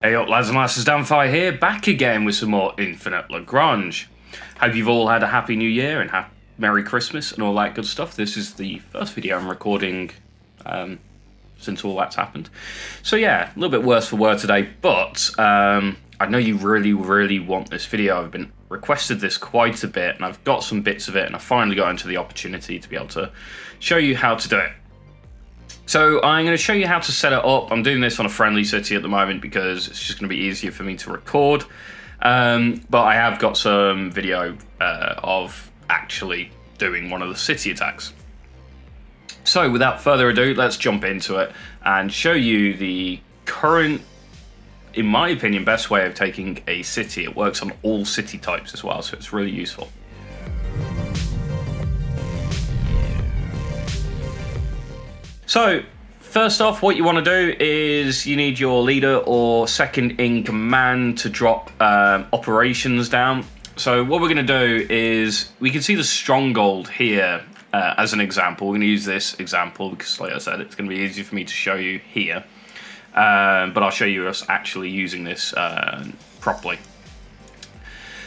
Hey up lads and lasses, Damphyre here, back again with some more Infinite Lagrange. Hope you've all had a happy new year and Merry Christmas and all that good stuff. This is the first video I'm recording since all that's happened. So yeah, a little bit worse for wear today, but I know you really want this video. I've been requested this quite a bit and I've got some bits of it and I finally got into the opportunity to be able to show you how to do it. So I'm going to show you how to set it up. I'm doing this on a friendly city at the moment because it's just going to be easier for me to record. But I have got some video of actually doing one of the city attacks. So without further ado, let's jump into it and show you the current, in my opinion, best way of taking a city. It works on all city types as well, so it's really useful. So, first off, what you want to do is you need your leader or second in command to drop operations down. So what we're going to do is, we can see the stronghold here as an example. We're going to use this example because, like I said, it's going to be easier for me to show you here. But I'll show you us actually using this properly.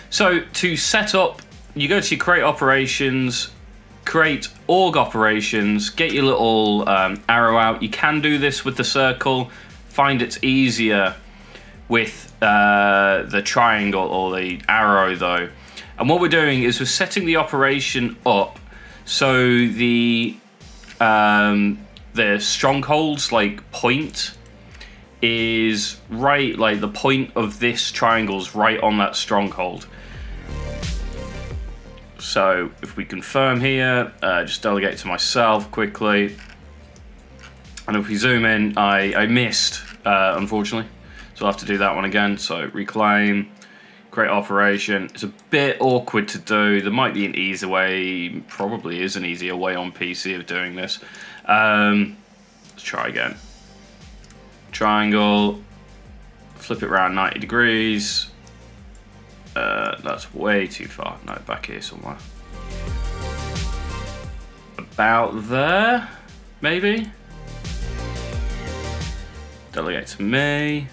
So to set up, you go to your create operations, create org operations, get your little arrow out. You can do this with the circle. Find it's easier with the triangle or the arrow though. And what we're doing is we're setting the operation up so the strongholds like point is right, like the point of this triangle is right on that stronghold. So if we confirm here, just delegate to myself quickly. And if we zoom in, I missed, unfortunately. So I'll have to do that one again. So reclaim, create operation. It's a bit awkward to do. There might be an easier way, probably is an easier way on PC of doing this. Let's try again. Triangle, flip it around 90 degrees. That's way too far. No, back here somewhere. About there, maybe? Delegate to me.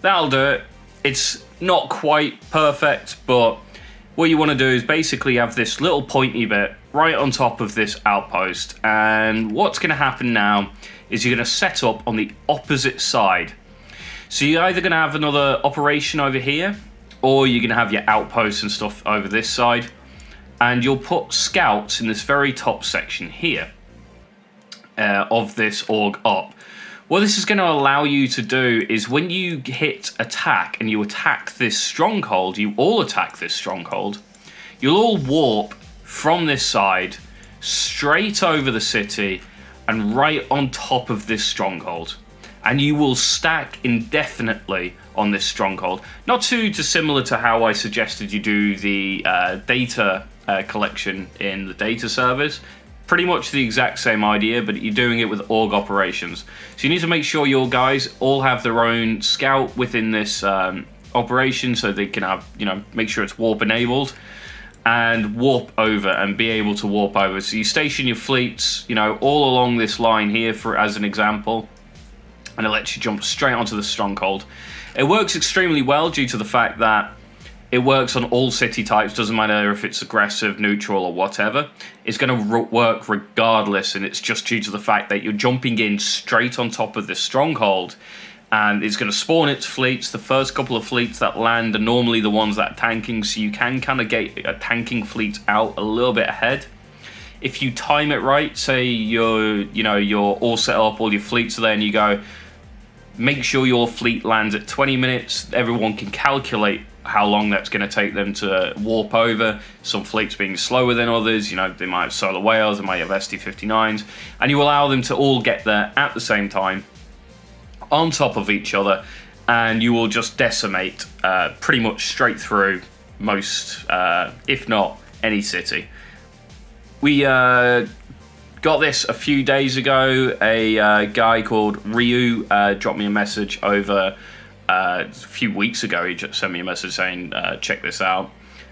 That'll do it. It's not quite perfect, but what you want to do is basically have this little pointy bit right on top of this outpost. And what's going to happen now is you're going to set up on the opposite side. So you're either going to have another operation over here, or you're going to have your outposts and stuff over this side. And you'll put scouts in this very top section here of this org op. What this is going to allow you to do is when you hit attack and you attack this stronghold, you all attack this stronghold, you'll all warp from this side straight over the city and right on top of this stronghold. And you will stack indefinitely on this stronghold. Not too dissimilar to how I suggested you do the data collection in the data servers. Pretty much the exact same idea, but you're doing it with org operations. So you need to make sure your guys all have their own scout within this operation, so they can have, make sure it's warp enabled and warp over and be able to warp over. So you station your fleets, all along this line here for as an example. And it lets you jump straight onto the stronghold. It works extremely well due to the fact that it works on all city types. Doesn't matter if it's aggressive, neutral, or whatever. It's going to work regardless, and it's just due to the fact that you're jumping in straight on top of this stronghold, and it's going to spawn its fleets. The first couple of fleets that land are normally the ones that are tanking, so you can kind of get a tanking fleet out a little bit ahead. If you time it right, say you're all set up, all your fleets are there, and you go, make sure your fleet lands at 20 minutes. Everyone can calculate how long that's going to take them to warp over. Some fleets being slower than others, they might have solar whales, they might have ST-59s, and you allow them to all get there at the same time, on top of each other, and you will just decimate pretty much straight through most, if not any city. We got this a few days ago. A guy called Ryu dropped me a message over a few weeks ago. He just sent me a message saying, check this out.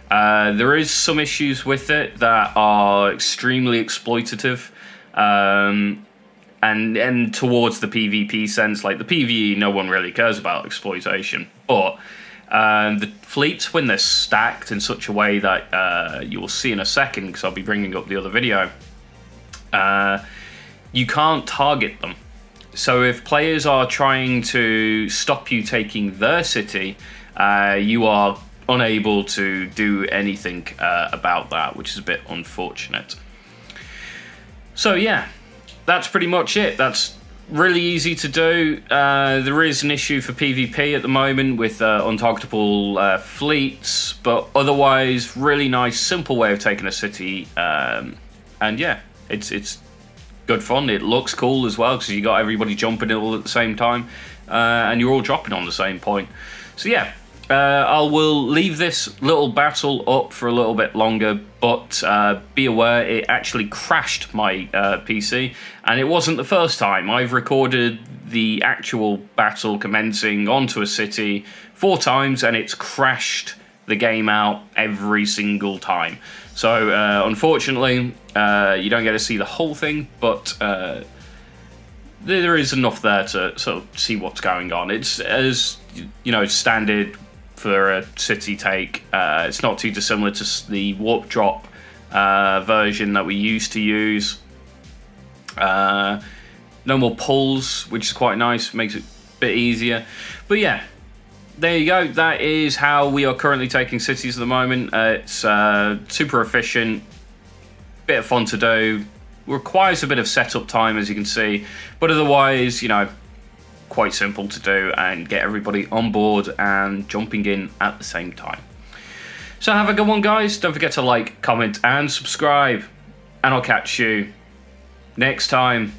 There is some issues with it that are extremely exploitative. and towards the PvP sense. Like the PvE, no one really cares about exploitation, but the fleets, when they're stacked in such a way that you will see in a second, because I'll be bringing up the other video, you can't target them. So if players are trying to stop you taking their city, you are unable to do anything about that, which is a bit unfortunate. So yeah, that's pretty much it. That's really easy to do. There is an issue for PvP at the moment with untargetable fleets, but otherwise, really nice, simple way of taking a city. And yeah, it's good fun. It looks cool as well because you got everybody jumping all at the same time, and you're all dropping on the same point. So yeah. I will leave this little battle up for a little bit longer, but be aware it actually crashed my PC, and it wasn't the first time. I've recorded the actual battle commencing onto a city 4 times, and it's crashed the game out every single time. So unfortunately, you don't get to see the whole thing, but there is enough there to sort of see what's going on. It's, as you know, standard for a city take. It's not too dissimilar to the warp drop version that we used to use. No more pulls, which is quite nice, makes it a bit easier. But yeah, there you go. That is how we are currently taking cities at the moment. It's super efficient, bit of fun to do, requires a bit of setup time, as you can see, but otherwise, you know, quite simple to do and get everybody on board and jumping in at the same time. So have a good one, guys. Don't forget to like, comment, and subscribe. And I'll catch you next time.